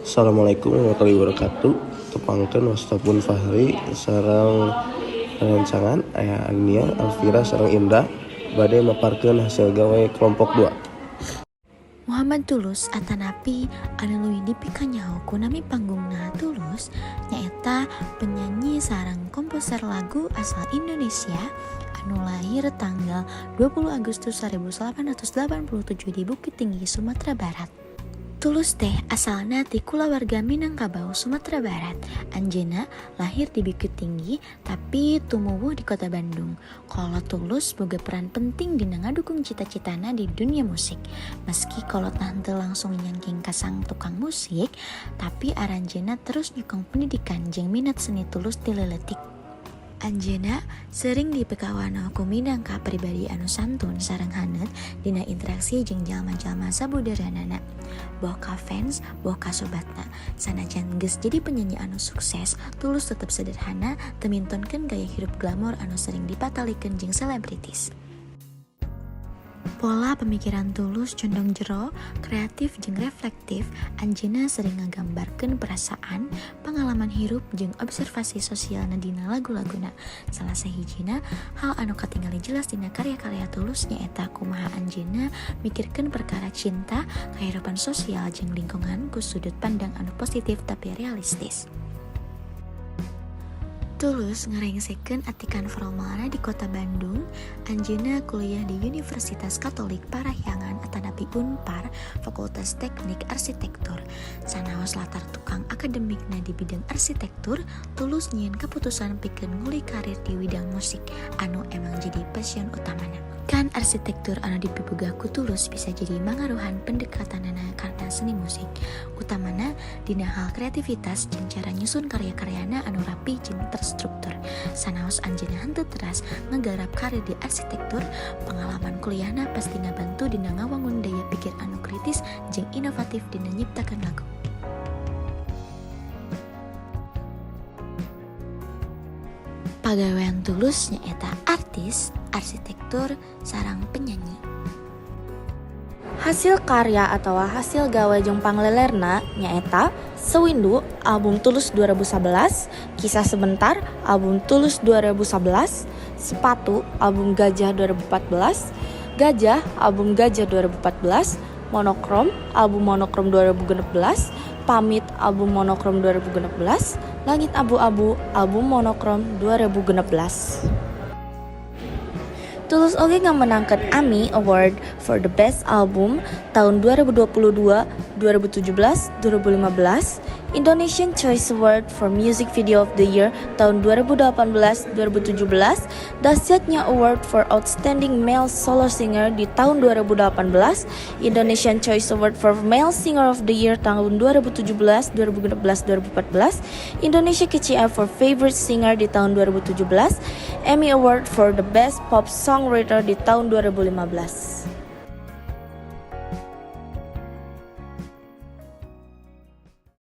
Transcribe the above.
Assalamualaikum warahmatullahi wabarakatuh. Tepangkeun wastapun Fahri sareng rancangan aya Agnia, Alvira sareng Indra bade maparkeun hasil gawe kelompok 2. Muhammad Tulus atanapi anu leuwih dipikanyaho ku nami panggungna Tulus nyaeta penyanyi sareng komposer lagu asal Indonesia anu lahir tanggal 20 Agustus 1887 di Bukit Tinggi, Sumatera Barat. Tulus teh asalna ti kulawarga Minangkabau, Sumatera Barat. Anjeunna lahir di Bukit Tinggi tapi tumuwuh di kota Bandung. Kalau Tulus boga peran penting dina ngadukung cita-citana di dunia musik. Meski kolotna henteu langsung nyangking ka sang tukang musik, tapi aranjeunna terus nyukong pendidikan jeung minat seni Tulus dileuletik. Anjeunna sering dipekawano ku minangka pribadi anu santun sareng haneut dina interaksi jeung jalma-jalma sabudaranana. Boh ka fans, boh ka sobatna. Sanajan geus jadi penyanyi anu sukses, Tulus tetep sederhana teu mintonkeun gaya hirup glamor anu sering dipatalikeun jeung selebritis. Pola pemikiran Tulus condong jero, kreatif jeung reflektif. Anjeunna sering ngagambarkeun perasaan, pengalaman hirup jeung observasi sosialna dina lagu-laguna. Salah sahijina hal anu katingali jelas dina karya-karya Tulus nyaeta kumaha anjeunna mikirkeun perkara cinta, kahirupan sosial jeung lingkungan ku sudut pandang anu positif tapi realistis. Tulus ngarengsekeun atikan formalna di kota Bandung. Anjeunna kuliah di Universitas Katolik Parahyangan atanapi Unpar, Fakultas Teknik Arsitektur. Sanaos latar tukang akademikna di bidang arsitektur, Tulus nyieun keputusan pikeun ngulik karir di bidang musik anu emang jadi passion utamana. Kan arsitektur anu dipiboga ku Tulus bisa jadi mangaruhan pendekatanana karena seni musik, utamana dina hal kreativitas jeung cara nyusun karya-karyana anu rapi jeung terstruktur. Sanaos anjeunna henteu teras ngagarap karir di arsitektur, pengalaman kuliahna pasti ngabantu dina ngawangun daya pikir anu kritis jeung inovatif dina nyiptakeun lagu. Pagawean Tulus nyaeta artis, arsitektur, sareng penyanyi. Hasil karya atau hasil gawe jeung panglelerna nyaeta Sewindu album Tulus 2011, Kisah Sebentar album Tulus 2011, Sepatu album Gajah 2014, Gajah album Gajah 2014, Monokrom album Monokrom 2016, Pamit album Monokrom 2016, Langit Abu-Abu album Monokrom 2016. Tulus oge ngamenangkeun AMI Award for the Best Album tahun 2022, 2017, 2015, Indonesian Choice Award for Music Video of the Year tahun 2018, 2017, Dasyatnya Award for Outstanding Male Solo Singer di tahun 2018, Indonesian Choice Award for Male Singer of the Year tahun 2017, 2016, 2014, Indonesia KCA for Favorite Singer di tahun 2017, Emmy Award for the Best Pop Songwriter di tahun 2015.